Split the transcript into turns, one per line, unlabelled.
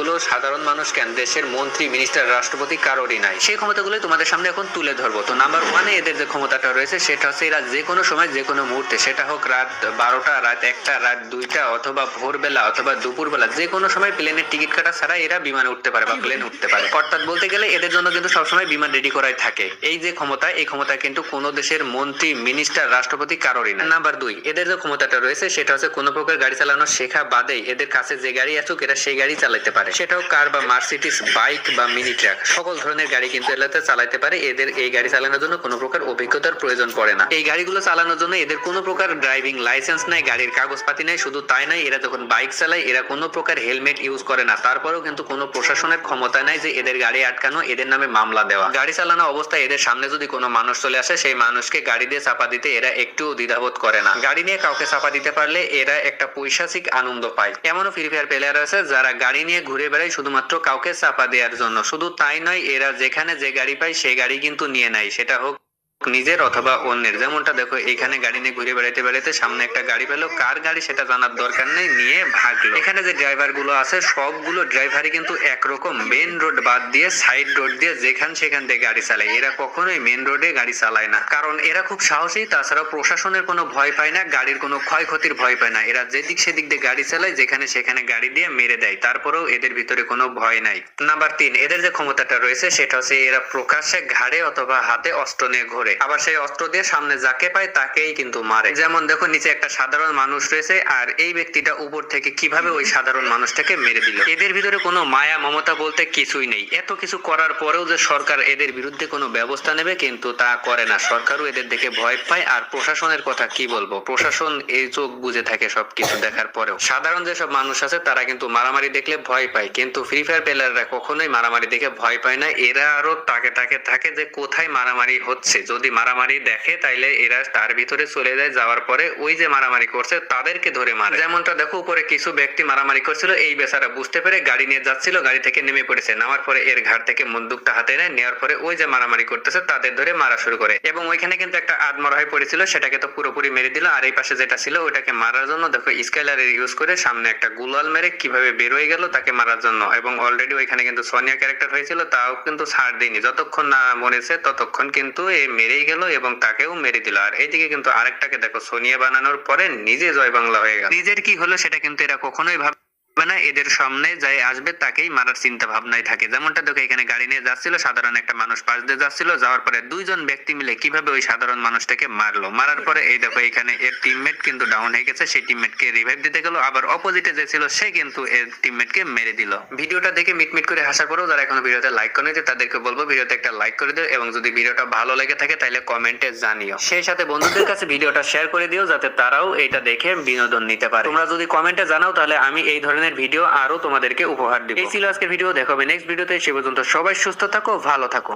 ক্ষমতাগুলো সাধারণ মানুষ কেন, দেশের মন্ত্রী, মিনিস্টার, রাষ্ট্রপতি কারোরই নাই। সেই ক্ষমতাগুলো তোমাদের সামনে এখন তুলে ধরবো। তো নাম্বার 1 এ এদের যে ক্ষমতাটা রয়েছে সেটা হচ্ছে এরা যে কোনো সময় যে কোনো মুহূর্তে, সেটা হোক রাত 12টা, রাত 1টা, রাত 2টা, অথবা ভোরবেলা অথবা দুপুরবেলা, যে কোনো সময় প্লেনের টিকিট কাটা ছাড়া এরা বিমানে উঠতে পারে বা প্লেনে উঠতে পারে। অর্থাৎ বলতে গেলে এদের জন্য কিন্তু সবসময় বিমান রেডি করাই থাকে। এই যে ক্ষমতা, এই ক্ষমতা কিন্তু কোনো দেশের মন্ত্রী, মিনিস্টার, রাষ্ট্রপতি কারোরই না। নাম্বার 2, এদের যে ক্ষমতাটা রয়েছে সেটা হচ্ছে কোনো প্রকার গাড়ি চালানো শেখা বাদেই এদের কাছে যে গাড়ি আসুক এরা সেই গাড়ি চালাতে পারে। সেটাও কার বা মার্সিডিজ, বাইক বা মিনি ট্রাক, সকল ধরনের গাড়ি কিন্তু এলাতে চালাতে পারে। এদের এই গাড়ি চালানোর জন্য কোনো প্রকার অভিজ্ঞতার প্রয়োজন পড়ে না। এই গাড়িগুলো চালানোর জন্য এদের কোনো প্রকার ড্রাইভিং লাইসেন্স নাই, গাড়ির কাগজপাতি নাই। শুধু তাই নয়, এরা যখন বাইক চালায় এরা কোনো প্রকার হেলমেট ইউজ করে না। তারপরেও কিন্তু কোনো প্রশাসনের ক্ষমতা নাই যে এদের গাড়ি আটকানো, এদের নামে মামলা দেওয়া। গাড়ি চালানো অবস্থায় এদের সামনে যদি কোনো মানুষ চলে আসে, সেই মানুষকে গাড়ি দিয়ে চাপা দিতে এরা একটুও দ্বিধাবোধ করে না। গাড়ি নিয়ে কাউকে চাপা দিতে পারলে এরা একটা পৈশাচিক আনন্দ পায়। এমনও ফ্রি ফায়ার প্লেয়ার আছে যারা গাড়ি নিয়ে ঘুরে বেড়ায় শুধুমাত্র কাউকে চাপা দেওয়ার জন্য। শুধু তাই নয়, এরা যেখানে যে গাড়ি পায় সেই গাড়ি কিন্তু নিয়ে নেয়, সেটা হোক নিজের অথবা অন্যের। যেমনটা দেখো, এখানে গাড়ি নিয়ে ঘুরে বেড়াইতে বেড়াইতে সামনে একটা গাড়ি পেলো, কার গাড়ি সেটা জানার দরকার নেই, নিয়ে ভাগলো। এখানে যে ড্রাইভার গুলো আছে সবগুলো ড্রাইভারই কিন্তু একরকম, মেন রোড বাদ দিয়ে সাইড রোড দিয়ে যেখান সেখান দিয়ে গাড়ি চালায়। এরা কখনোই মেন রোডে গাড়ি চালায় না, কারণ এরা খুব সাহসী। তাছাড়া প্রশাসনের কোনো ভয় পায় না, গাড়ির কোনো ক্ষয়ক্ষতির ভয় পায় না। এরা যেদিক সেদিক দিয়ে গাড়ি চালায়, যেখানে সেখানে গাড়ি দিয়ে মেরে দেয়। তারপরেও এদের ভিতরে কোনো ভয় নাই। নাম্বার 3, এদের যে ক্ষমতাটা রয়েছে সেটা হচ্ছে এরা প্রকাশ্যে ঘাড়ে অথবা হাতে অস্ত্র নিয়ে ঘোরে, আবার সেই অস্ত্র দিয়ে সামনে যাকে পায় তাকেই কিন্তু মারে। যেমন দেখো, নিচে একটা সাধারণ মানুষ রয়েছে আর এই ব্যক্তিটা উপর থেকে কিভাবে ওই সাধারণ মানুষটাকে মেরে দিল। এদের ভিতরে কোনো মায়া মমতা বলতে কিছুই নেই। এত কিছু করার পরেও যে সরকার এদের বিরুদ্ধে কোনো ব্যবস্থা নেবে, কিন্তু তা করে না। সরকারও এদের দেখে ভয় পায়। আর প্রশাসনের কথা কি বলবো, প্রশাসন এই চোখ বুঝে থাকে সবকিছু দেখার পরেও। সাধারণ যেসব মানুষ আছে তারা কিন্তু মারামারি দেখলে ভয় পায়, কিন্তু ফ্রি ফায়ার প্লেয়াররা কখনোই মারামারি দেখে ভয় পায় না। এরা আরো তাকে থাকে যে কোথায় মারামারি হচ্ছে। যদি মারামারি দেখে তাইলে এরা তার ভিতরে চলে যায়, যাওয়ার পরে ওই যে মারামারি করছে তাদেরকে ধরে মারে। যেমনটা দেখো, উপরে কিছু ব্যক্তি মারামারি করছিল, এই বেচারা বুঝতে পেরে গাড়ি নিয়ে যাচ্ছিল, গাড়ি থেকে নেমে পড়েছে। নামার পরে এর ঘাড় থেকে বন্দুকটা হাতে নেয়, নেওয়ার পরে ওই যে মারামারি করতেছে তাদের ধরে মারা শুরু করে। এবং ওইখানে কিন্তু একটা আদমরা হয়ে পড়েছিল, সেটাকে তো পুরোপুরি মেরে দিল। আর এই পাশে যেটা ছিল ওটাকে মারার জন্য দেখো স্কাইলারের ইউজ করে সামনে একটা গুলাল মেরে কিভাবে বের হয়ে গেল তাকে মারার জন্য। এবং অলরেডি ওইখানে কিন্তু সোনিয়া ক্যারেক্টার হয়েছিল, তাও কিন্তু ছাড় দেয়নি। যতক্ষণ না মরেছে ততক্ষণ কিন্তু এ মেরেই গেল এবং তাকেও মেরে দিল। আর এইদিকে কিন্তু আরেকটাকে দেখো, সোনিয়া বানানোর পরে নিজে জয় বাংলা হয়ে গেল। নিজের কি হলো সেটা কিন্তু এরা কখনোই ভাবে না, এদের সামনে যাই আসবে তাকেই মারার চিন্তা ভাবনাই থাকে। যেমনটা দেখো, এখানে গাড়ি নিয়ে যাচ্ছিল, সাধারণ একটা মানুষ পাশ দিয়ে যাচ্ছিল, যাওয়ার পরে দুইজন ব্যক্তি মিলে কিভাবে ওই সাধারণ মানুষটাকে মারলো। মারার পরে এই দেখো, এখানে এর টিমমেট কিন্তু ডাউন হয়ে গেছে, সেই টিমমেটকে রিভাইভ দিতে গেল, আবার অপোজিটে যে ছিল সে কিন্তু এর টিমমেটকে মেরে দিল। ভিডিওটা দেখে মিটমিট করে হাসার পরেও যারা এখনো ভিডিওতে লাইক করেনি তাদেরকে বলবো ভিডিওতে একটা লাইক করে দিও, এবং যদি ভিডিওটা ভালো লেগে থাকে তাহলে কমেন্টে জানিও। সেই সাথে বন্ধুদের কাছে ভিডিওটা শেয়ার করে দিও যাতে তারাও এটা দেখে বিনোদন নিতে পারে। তোমরা যদি কমেন্টে জানাও তাহলে আমি এই ধরনের ভিডিও আরো তোমাদেরকে উপহার দিব। এই ছিল আজকের ভিডিও, দেখা হবে নেক্সট ভিডিওতে। সে পর্যন্ত সবাই সুস্থ থাকো, ভালো থাকো।